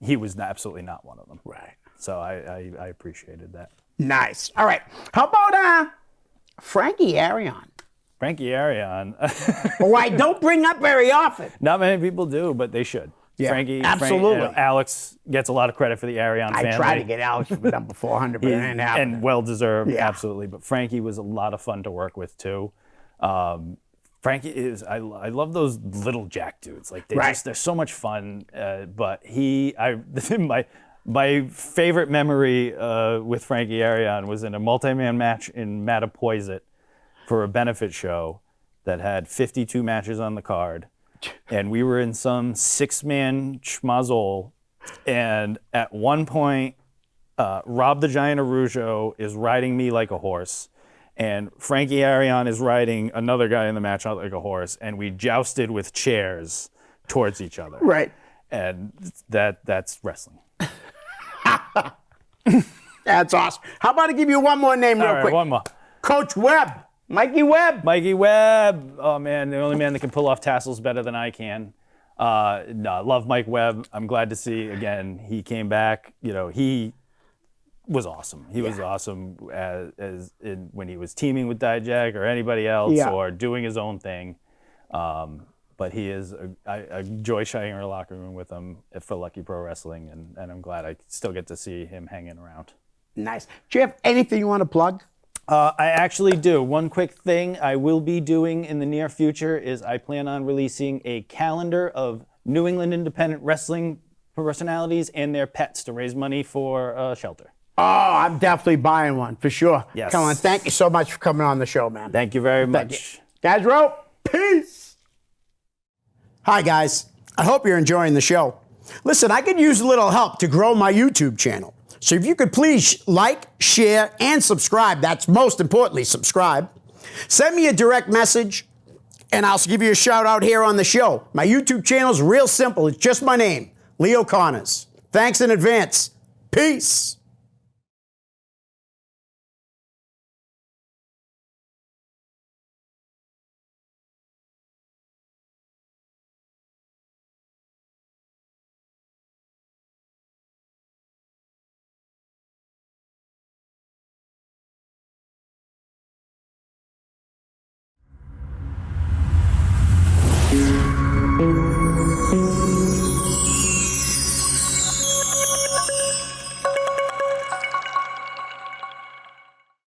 He was absolutely not one of them. Right. So I appreciated that. Nice. All right. How about Frankie Arion? Frankie Arion. Who I don't bring up very often. Not many people do, but they should. Yeah, Frankie, absolutely. Alex gets a lot of credit for the Arion family. I tried to get Alex for number 400, but it didn't happen. And well-deserved, absolutely. But Frankie was a lot of fun to work with, too. Frankie is, I love those little jack dudes. Like, they're so much fun. But my favorite memory with Frankie Arion was in a multi-man match in Mattapoisett for a benefit show that had 52 matches on the card. And we were in some 6-man schmozzle. And at one point, Rob the Giant Arujo is riding me like a horse. And Frankie Arion is riding another guy in the match out like a horse. And we jousted with chairs towards each other. Right. And that's wrestling. That's awesome. How about I give you one more name real quick? One more. Coach Webb. Mikey Webb. Mikey Webb. Oh, man, the only man that can pull off tassels better than I can. Love Mike Webb. I'm glad to see, again, he came back. He was awesome. He was awesome when he was teaming with Dijak or anybody else or doing his own thing. But he is I enjoy sharing our locker room with him for Lucky Pro Wrestling, and I'm glad I still get to see him hanging around. Nice. Do you have anything you want to plug? I actually do. One quick thing I will be doing in the near future is I plan on releasing a calendar of New England independent wrestling personalities and their pets to raise money for a shelter. Oh, I'm definitely buying one, for sure. Yes. Come on, thank you so much for coming on the show, man. Thank you very much. Guys, rope. Peace. Hi, guys. I hope you're enjoying the show. Listen, I could use a little help to grow my YouTube channel. So if you could please like, share, and subscribe. That's most importantly, subscribe. Send me a direct message, and I'll give you a shout out here on the show. My YouTube channel is real simple. It's just my name, Leo Connors. Thanks in advance. Peace.